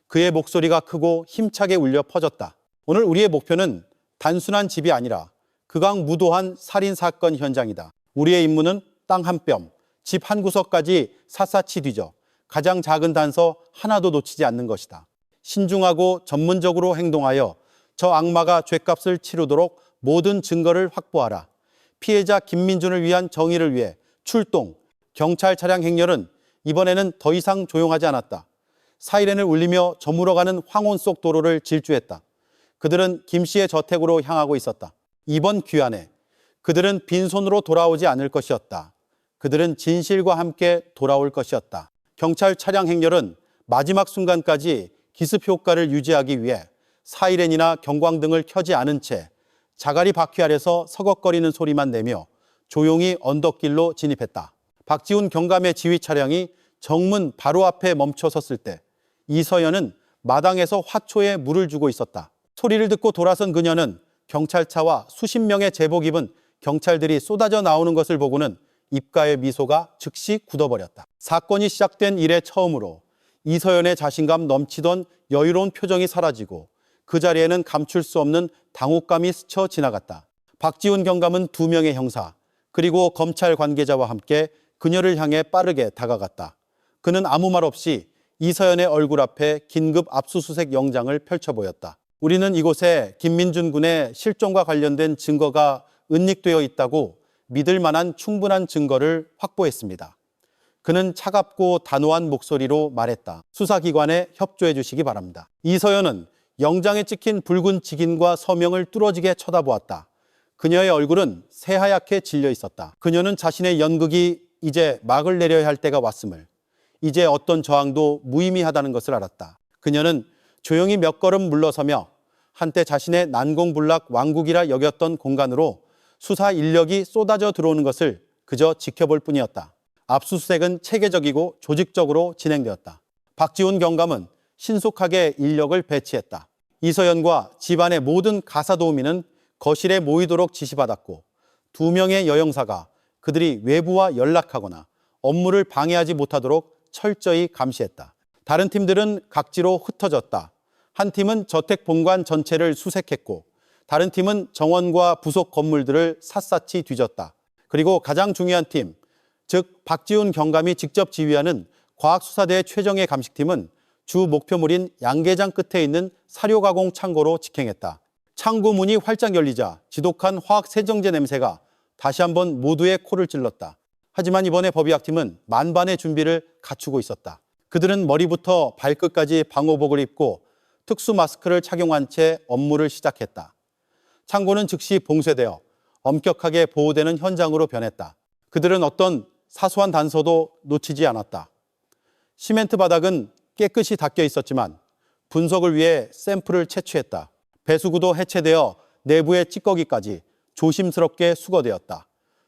Speaker 1: 그의 목소리가 크고 힘차게 울려 퍼졌다. 오늘 우리의 목표는 단순한 집이 아니라 극악무도한 살인사건 현장이다. 우리의 임무는 땅 한 뼘, 집 한 구석까지 샅샅이 뒤져 가장 작은 단서 하나도 놓치지 않는 것이다. 신중하고 전문적으로 행동하여 저 악마가 죗값을 치르도록 모든 증거를 확보하라. 피해자 김민준을 위한 정의를 위해 출동. 경찰 차량 행렬은 이번에는 더 이상 조용하지 않았다. 사이렌을 울리며 저물어가는 황혼 속 도로를 질주했다. 그들은 김 씨의 저택으로 향하고 있었다. 이번 귀환에 그들은 빈손으로 돌아오지 않을 것이었다. 그들은 진실과 함께 돌아올 것이었다. 경찰 차량 행렬은 마지막 순간까지 기습 효과를 유지하기 위해 사이렌이나 경광등을 켜지 않은 채 자갈이 바퀴 아래서 서걱거리는 소리만 내며 조용히 언덕길로 진입했다. 박지훈 경감의 지휘 차량이 정문 바로 앞에 멈춰 섰을 때 이서연은 마당에서 화초에 물을 주고 있었다. 소리를 듣고 돌아선 그녀는 경찰차와 수십 명의 제복 입은 경찰들이 쏟아져 나오는 것을 보고는 입가의 미소가 즉시 굳어버렸다. 사건이 시작된 이래 처음으로 이서연의 자신감 넘치던 여유로운 표정이 사라지고 그 자리에는 감출 수 없는 당혹감이 스쳐 지나갔다. 박지훈 경감은 2명의 형사 그리고 검찰 관계자와 함께 그녀를 향해 빠르게 다가갔다. 그는 아무 말 없이 이서연의 얼굴 앞에 긴급 압수수색 영장을 펼쳐 보였다. 우리는 이곳에 김민준 군의 실종과 관련된 증거가 은닉되어 있다고 믿을 만한 충분한 증거를 확보했습니다. 그는 차갑고 단호한 목소리로 말했다. 수사기관에 협조해 주시기 바랍니다. 이서연은 영장에 찍힌 붉은 직인과 서명을 뚫어지게 쳐다보았다. 그녀의 얼굴은 새하얗게 질려 있었다. 그녀는 자신의 연극이 이제 막을 내려야 할 때가 왔음을, 이제 어떤 저항도 무의미하다는 것을 알았다. 그녀는 조용히 몇 걸음 물러서며 한때 자신의 난공불락 왕국이라 여겼던 공간으로 수사 인력이 쏟아져 들어오는 것을 그저 지켜볼 뿐이었다. 압수수색은 체계적이고 조직적으로 진행되었다. 박지훈 경감은 신속하게 인력을 배치했다. 이서연과 집안의 모든 가사도우미는 거실에 모이도록 지시받았고 2명의 여영사가 그들이 외부와 연락하거나 업무를 방해하지 못하도록 철저히 감시했다. 다른 팀들은 각지로 흩어졌다. 한 팀은 저택 본관 전체를 수색했고 다른 팀은 정원과 부속 건물들을 샅샅이 뒤졌다. 그리고 가장 중요한 팀, 즉 박지훈 경감이 직접 지휘하는 과학수사대 최정예 감식팀은 주 목표물인 양계장 끝에 있는 사료가공 창고로 직행했다. 창고 문이 활짝 열리자 지독한 화학 세정제 냄새가 다시 한번 모두의 코를 찔렀다. 하지만 이번에 법의학팀은 만반의 준비를 갖추고 있었다. 그들은 머리부터 발끝까지 방호복을 입고 특수 마스크를 착용한 채 업무를 시작했다. 창고는 즉시 봉쇄되어 엄격하게 보호되는 현장으로 변했다. 그들은 어떤 사소한 단서도 놓치지 않았다. 시멘트 바닥은 깨끗이 닦여 있었지만 분석을 위해 샘플을 채취했다. 배수구도 해체되어 내부의 찌꺼기까지 조심스럽게 수거되었다.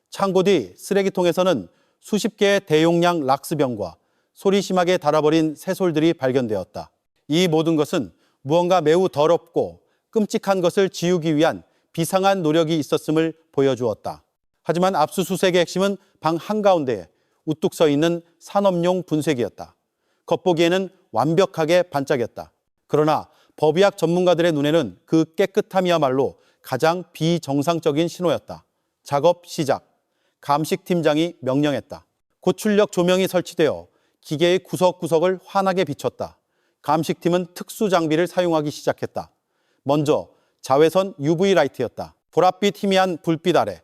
Speaker 1: 창고 뒤 쓰레기통에서는 수십 개의 대용량 락스병과 소리 심하게 닳아버린 새솔들이 발견되었다. 이 모든 것은 무언가 매우 더럽고 끔찍한 것을 지우기 위한 비상한 노력이 있었음을 보여주었다. 하지만 압수수색의 핵심은 방 한가운데에 우뚝 서 있는 산업용 분쇄기였다. 겉보기에는 완벽하게 반짝였다. 그러나 법의학 전문가들의 눈에는 그 깨끗함이야말로 가장 비정상적인 신호였다. 작업 시작. 감식팀장이 명령했다. 고출력 조명이 설치되어 기계의 구석구석을 환하게 비췄다. 감식팀은 특수 장비를 사용하기 시작했다. 먼저 자외선 UV 라이트였다. 보랏빛 희미한 불빛 아래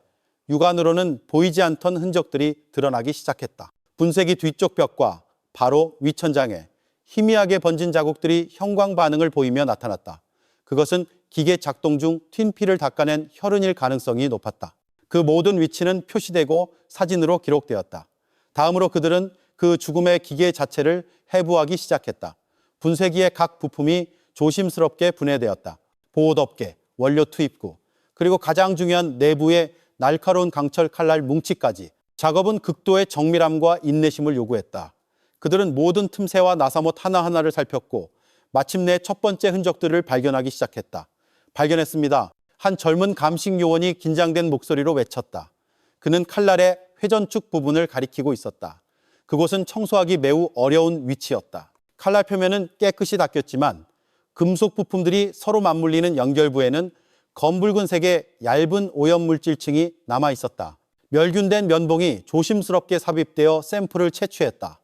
Speaker 1: 육안으로는 보이지 않던 흔적들이 드러나기 시작했다. 분쇄기 뒤쪽 벽과 바로 위천장에 희미하게 번진 자국들이 형광 반응을 보이며 나타났다. 그것은 기계 작동 중 튄피를 닦아낸 혈흔일 가능성이 높았다. 그 모든 위치는 표시되고 사진으로 기록되었다. 다음으로 그들은 그 죽음의 기계 자체를 해부하기 시작했다. 분쇄기의 각 부품이 조심스럽게 분해되었다. 보호덮개, 원료 투입구, 그리고 가장 중요한 내부의 날카로운 강철 칼날 뭉치까지. 작업은 극도의 정밀함과 인내심을 요구했다. 그들은 모든 틈새와 나사못 하나하나를 살폈고 마침내 첫 번째 흔적들을 발견하기 시작했다. 발견했습니다. 한 젊은 감식 요원이 긴장된 목소리로 외쳤다. 그는 칼날의 회전축 부분을 가리키고 있었다. 그곳은 청소하기 매우 어려운 위치였다. 칼날 표면은 깨끗이 닦였지만 금속 부품들이 서로 맞물리는 연결부에는 검붉은색의 얇은 오염물질층이 남아 있었다. 멸균된 면봉이 조심스럽게 삽입되어 샘플을 채취했다.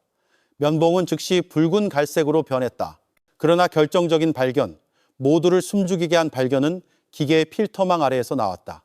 Speaker 1: 면봉은 즉시 붉은 갈색으로 변했다. 그러나 결정적인 발견, 모두를 숨죽이게 한 발견은 기계의 필터망 아래에서 나왔다.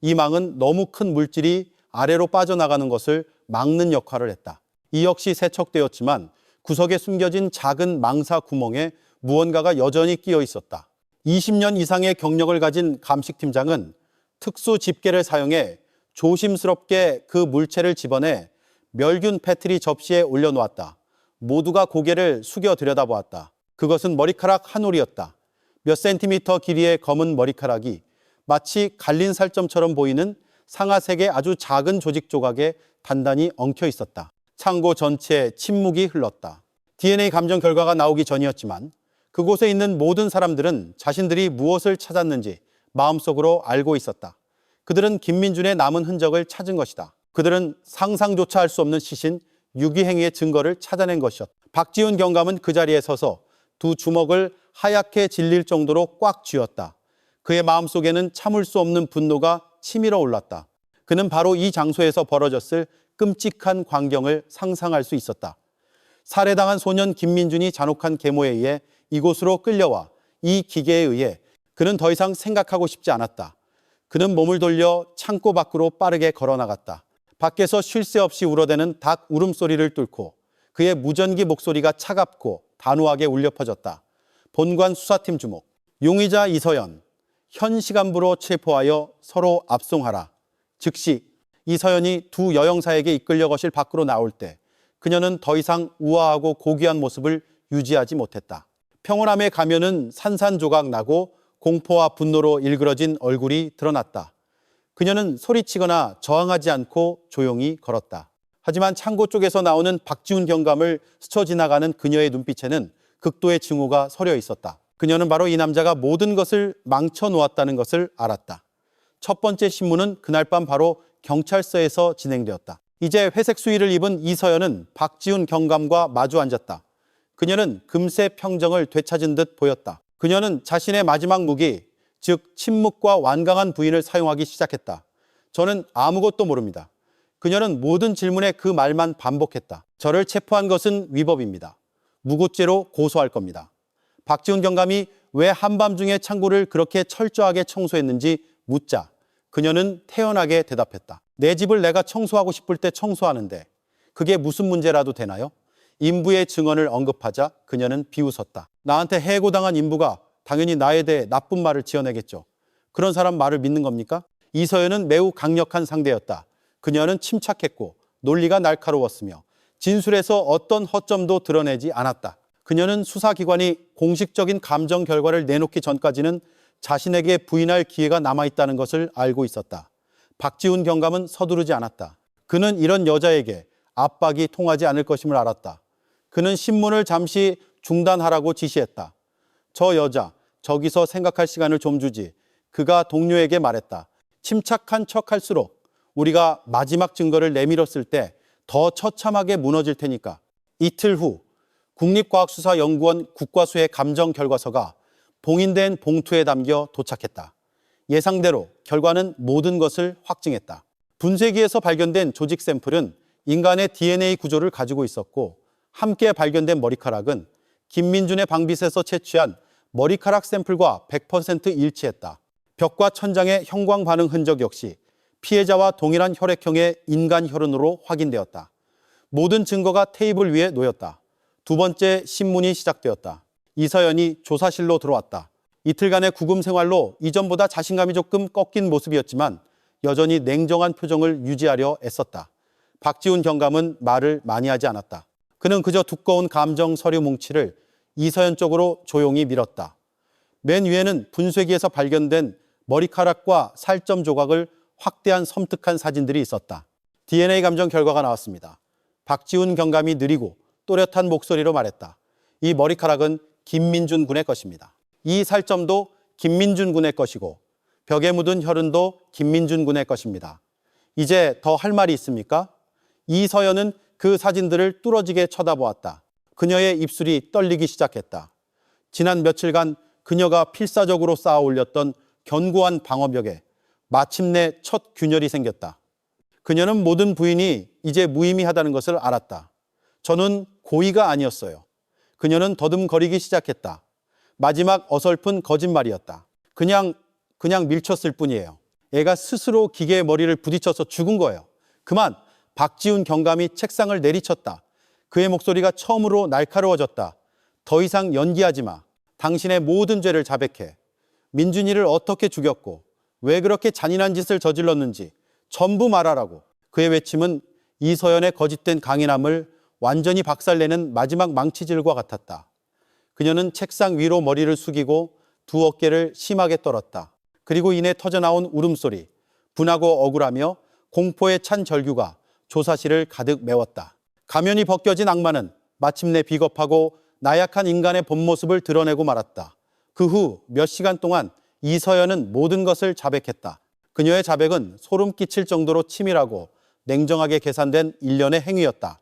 Speaker 1: 이 망은 너무 큰 물질이 아래로 빠져나가는 것을 막는 역할을 했다. 이 역시 세척되었지만 구석에 숨겨진 작은 망사 구멍에 무언가가 여전히 끼어 있었다. 20년 이상의 경력을 가진 감식팀장은 특수 집게를 사용해 조심스럽게 그 물체를 집어내 멸균 패트리 접시에 올려놓았다. 모두가 고개를 숙여 들여다보았다. 그것은 머리카락 한 올이었다. 몇 센티미터 길이의 검은 머리카락이 마치 갈린 살점처럼 보이는 상아색의 아주 작은 조직 조각에 단단히 엉켜 있었다. 창고 전체에 침묵이 흘렀다. DNA 감정 결과가 나오기 전이었지만 그곳에 있는 모든 사람들은 자신들이 무엇을 찾았는지 마음속으로 알고 있었다. 그들은 김민준의 남은 흔적을 찾은 것이다. 그들은 상상조차 할 수 없는 시신 유기행위의 증거를 찾아낸 것이었다. 박지훈 경감은 그 자리에 서서 두 주먹을 하얗게 질릴 정도로 꽉 쥐었다. 그의 마음속에는 참을 수 없는 분노가 치밀어 올랐다. 그는 바로 이 장소에서 벌어졌을 끔찍한 광경을 상상할 수 있었다. 살해당한 소년 김민준이 잔혹한 계모에 의해 이곳으로 끌려와 이 기계에 의해 그는 더 이상 생각하고 싶지 않았다. 그는 몸을 돌려 창고 밖으로 빠르게 걸어나갔다. 밖에서 쉴 새 없이 울어대는 닭 울음소리를 뚫고 그의 무전기 목소리가 차갑고 단호하게 울려 퍼졌다. 본관 수사팀 주목. 용의자 이서연, 현 시간부로 체포하여 서로 압송하라. 즉시 이서연이 두 여영사에게 이끌려 거실 밖으로 나올 때 그녀는 더 이상 우아하고 고귀한 모습을 유지하지 못했다. 평온함의 가면은 산산조각 나고 공포와 분노로 일그러진 얼굴이 드러났다. 그녀는 소리치거나 저항하지 않고 조용히 걸었다. 하지만 창고 쪽에서 나오는 박지훈 경감을 스쳐 지나가는 그녀의 눈빛에는 극도의 증오가 서려 있었다. 그녀는 바로 이 남자가 모든 것을 망쳐 놓았다는 것을 알았다. 첫 번째 신문은 그날 밤 바로 경찰서에서 진행되었다. 이제 회색 수의를 입은 이서연은 박지훈 경감과 마주 앉았다. 그녀는 금세 평정을 되찾은 듯 보였다. 그녀는 자신의 마지막 무기, 즉 침묵과 완강한 부인을 사용하기 시작했다. 저는 아무것도 모릅니다. 그녀는 모든 질문에 그 말만 반복했다. 저를 체포한 것은 위법입니다. 무고죄로 고소할 겁니다. 박지훈 경감이 왜 한밤중에 창고를 그렇게 철저하게 청소했는지 묻자 그녀는 태연하게 대답했다. 내 집을 내가 청소하고 싶을 때 청소하는데 그게 무슨 문제라도 되나요? 인부의 증언을 언급하자 그녀는 비웃었다. 나한테 해고당한 인부가 당연히 나에 대해 나쁜 말을 지어내겠죠. 그런 사람 말을 믿는 겁니까? 이서연은 매우 강력한 상대였다. 그녀는 침착했고 논리가 날카로웠으며 진술에서 어떤 허점도 드러내지 않았다. 그녀는 수사기관이 공식적인 감정 결과를 내놓기 전까지는 자신에게 부인할 기회가 남아있다는 것을 알고 있었다. 박지훈 경감은 서두르지 않았다. 그는 이런 여자에게 압박이 통하지 않을 것임을 알았다. 그는 신문을 잠시 중단하라고 지시했다. 저 여자, 저기서 생각할 시간을 좀 주지. 그가 동료에게 말했다. 침착한 척할수록 우리가 마지막 증거를 내밀었을 때 더 처참하게 무너질 테니까. 이틀 후 국립과학수사연구원 국과수의 감정 결과서가 봉인된 봉투에 담겨 도착했다. 예상대로 결과는 모든 것을 확증했다. 분쇄기에서 발견된 조직 샘플은 인간의 DNA 구조를 가지고 있었고 함께 발견된 머리카락은 김민준의 방빗에서 채취한 머리카락 샘플과 100% 일치했다. 벽과 천장의 형광 반응 흔적 역시 피해자와 동일한 혈액형의 인간 혈흔으로 확인되었다. 모든 증거가 테이블 위에 놓였다. 두 번째 신문이 시작되었다. 이서연이 조사실로 들어왔다. 이틀간의 구금 생활로 이전보다 자신감이 조금 꺾인 모습이었지만 여전히 냉정한 표정을 유지하려 애썼다. 박지훈 경감은 말을 많이 하지 않았다. 그는 그저 두꺼운 감정 서류 뭉치를 이서연 쪽으로 조용히 밀었다. 맨 위에는 분쇄기에서 발견된 머리카락과 살점 조각을 확대한 섬뜩한 사진들이 있었다. DNA 감정 결과가 나왔습니다. 박지훈 경감이 느리고 또렷한 목소리로 말했다. 이 머리카락은 김민준 군의 것입니다. 이 살점도 김민준 군의 것이고 벽에 묻은 혈흔도 김민준 군의 것입니다. 이제 더 할 말이 있습니까? 이서연은 그 사진들을 뚫어지게 쳐다보았다. 그녀의 입술이 떨리기 시작했다. 지난 며칠간 그녀가 필사적으로 쌓아 올렸던 견고한 방어벽에 마침내 첫 균열이 생겼다. 그녀는 모든 부인이 이제 무의미하다는 것을 알았다. 저는 고의가 아니었어요. 그녀는 더듬거리기 시작했다. 마지막 어설픈 거짓말이었다. 그냥 밀쳤을 뿐이에요. 애가 스스로 기계의 머리를 부딪혀서 죽은 거예요. 그만! 박지훈 경감이 책상을 내리쳤다. 그의 목소리가 처음으로 날카로워졌다. 더 이상 연기하지 마. 당신의 모든 죄를 자백해. 민준이를 어떻게 죽였고 왜 그렇게 잔인한 짓을 저질렀는지 전부 말하라고. 그의 외침은 이서연의 거짓된 강인함을 완전히 박살내는 마지막 망치질과 같았다. 그녀는 책상 위로 머리를 숙이고 두 어깨를 심하게 떨었다. 그리고 이내 터져나온 울음소리, 분하고 억울하며 공포에 찬 절규가 조사실을 가득 메웠다. 가면이 벗겨진 악마는 마침내 비겁하고 나약한 인간의 본 모습을 드러내고 말았다. 그 후 몇 시간 동안 이서연은 모든 것을 자백했다. 그녀의 자백은 소름 끼칠 정도로 치밀하고 냉정하게 계산된 일련의 행위였다.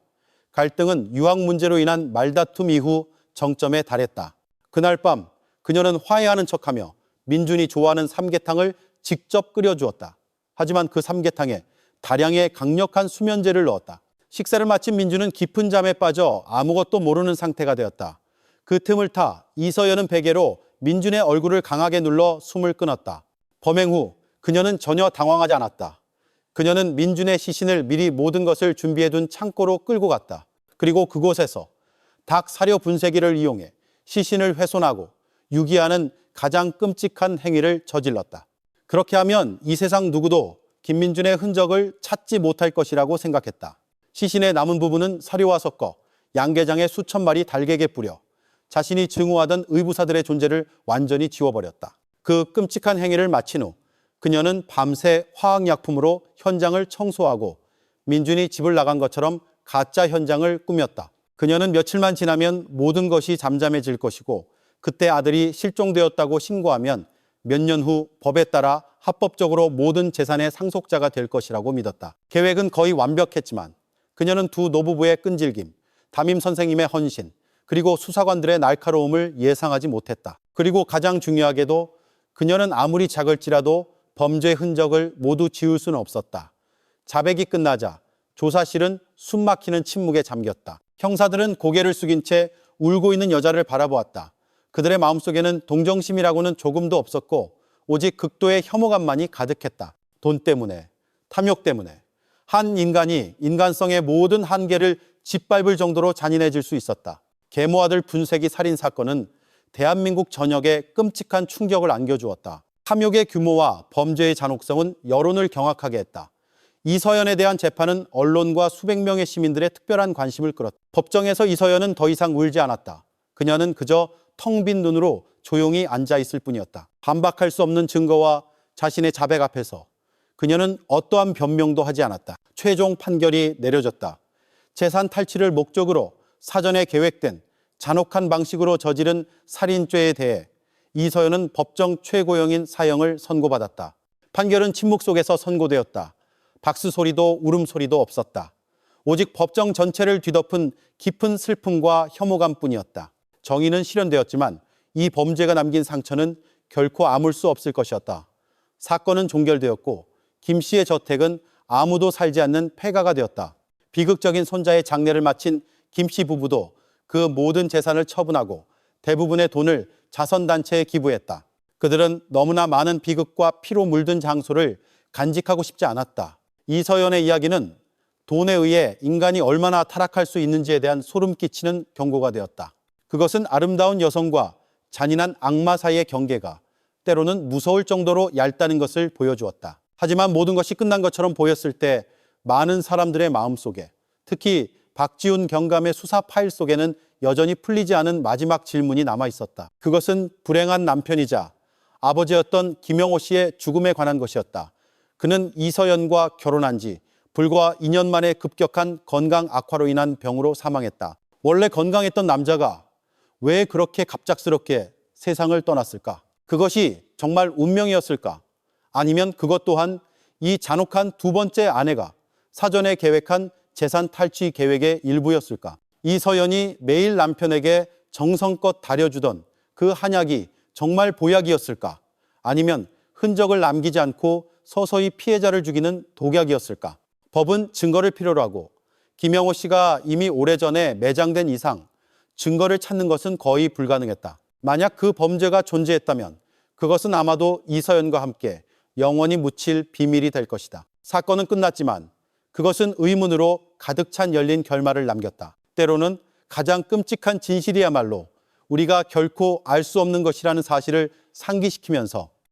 Speaker 1: 갈등은 유학 문제로 인한 말다툼 이후 정점에 달했다. 그날 밤 그녀는 화해하는 척하며 민준이 좋아하는 삼계탕을 직접 끓여주었다. 하지만 그 삼계탕에 다량의 강력한 수면제를 넣었다. 식사를 마친 민준은 깊은 잠에 빠져 아무것도 모르는 상태가 되었다. 그 틈을 타 이서연은 베개로 민준의 얼굴을 강하게 눌러 숨을 끊었다. 범행 후 그녀는 전혀 당황하지 않았다. 그녀는 민준의 시신을 미리 모든 것을 준비해둔 창고로 끌고 갔다. 그리고 그곳에서 닭 사료 분쇄기를 이용해 시신을 훼손하고 유기하는 가장 끔찍한 행위를 저질렀다. 그렇게 하면 이 세상 누구도 김민준의 흔적을 찾지 못할 것이라고 생각했다. 시신의 남은 부분은 사료와 섞어 양계장에 수천 마리 달걀에 뿌려 자신이 증오하던 의부사들의 존재를 완전히 지워버렸다. 그 끔찍한 행위를 마친 후 그녀는 밤새 화학약품으로 현장을 청소하고 민준이 집을 나간 것처럼 가짜 현장을 꾸몄다. 그녀는 며칠만 지나면 모든 것이 잠잠해질 것이고 그때 아들이 실종되었다고 신고하면 몇 년 후 법에 따라 합법적으로 모든 재산의 상속자가 될 것이라고 믿었다. 계획은 거의 완벽했지만 그녀는 두 노부부의 끈질김, 담임 선생님의 헌신, 그리고 수사관들의 날카로움을 예상하지 못했다. 그리고 가장 중요하게도 그녀는 아무리 작을지라도 범죄 흔적을 모두 지울 수는 없었다. 자백이 끝나자 조사실은 숨막히는 침묵에 잠겼다. 형사들은 고개를 숙인 채 울고 있는 여자를 바라보았다. 그들의 마음속에는 동정심이라고는 조금도 없었고 오직 극도의 혐오감만이 가득했다. 돈 때문에, 탐욕 때문에 한 인간이 인간성의 모든 한계를 짓밟을 정도로 잔인해질 수 있었다. 계모 아들 분쇄기 살인 사건은 대한민국 전역에 끔찍한 충격을 안겨주었다. 탐욕의 규모와 범죄의 잔혹성은 여론을 경악하게 했다. 이서연에 대한 재판은 언론과 수백 명의 시민들의 특별한 관심을 끌었다. 법정에서 이서연은 더 이상 울지 않았다. 그녀는 그저 텅 빈 눈으로 조용히 앉아 있을 뿐이었다. 반박할 수 없는 증거와 자신의 자백 앞에서 그녀는 어떠한 변명도 하지 않았다. 최종 판결이 내려졌다. 재산 탈취를 목적으로 사전에 계획된 잔혹한 방식으로 저지른 살인죄에 대해 이서연은 법정 최고형인 사형을 선고받았다. 판결은 침묵 속에서 선고되었다. 박수 소리도 울음소리도 없었다. 오직 법정 전체를 뒤덮은 깊은 슬픔과 혐오감뿐이었다. 정의는 실현되었지만 이 범죄가 남긴 상처는 결코 아물 수 없을 것이었다. 사건은 종결되었고 김 씨의 저택은 아무도 살지 않는 폐가가 되었다. 비극적인 손자의 장례를 마친 김 씨 부부도 그 모든 재산을 처분하고 대부분의 돈을 자선단체에 기부했다. 그들은 너무나 많은 비극과 피로 물든 장소를 간직하고 싶지 않았다. 이서연의 이야기는 돈에 의해 인간이 얼마나 타락할 수 있는지에 대한 소름 끼치는 경고가 되었다. 그것은 아름다운 여성과 잔인한 악마 사이의 경계가 때로는 무서울 정도로 얇다는 것을 보여주었다. 하지만 모든 것이 끝난 것처럼 보였을 때 많은 사람들의 마음속에, 특히 박지훈 경감의 수사 파일 속에는 여전히 풀리지 않은 마지막 질문이 남아 있었다. 그것은 불행한 남편이자 아버지였던 김영호 씨의 죽음에 관한 것이었다. 그는 이서연과 결혼한 지 불과 2년 만에 급격한 건강 악화로 인한 병으로 사망했다. 원래 건강했던 남자가 왜 그렇게 갑작스럽게 세상을 떠났을까? 그것이 정말 운명이었을까? 아니면 그것 또한 이 잔혹한 두 번째 아내가 사전에 계획한 재산 탈취 계획의 일부였을까? 이서연이 매일 남편에게 정성껏 다려주던 그 한약이 정말 보약이었을까? 아니면 흔적을 남기지 않고 서서히 피해자를 죽이는 독약이었을까? 법은 증거를 필요로 하고 김영호 씨가 이미 오래전에 매장된 이상 증거를 찾는 것은 거의 불가능했다. 만약 그 범죄가 존재했다면 그것은 아마도 이서연과 함께 영원히 묻힐 비밀이 될 것이다. 사건은 끝났지만 그것은 의문으로 가득 찬 열린 결말을 남겼다. 때로는 가장 끔찍한 진실이야말로 우리가 결코 알 수 없는 것이라는 사실을 상기시키면서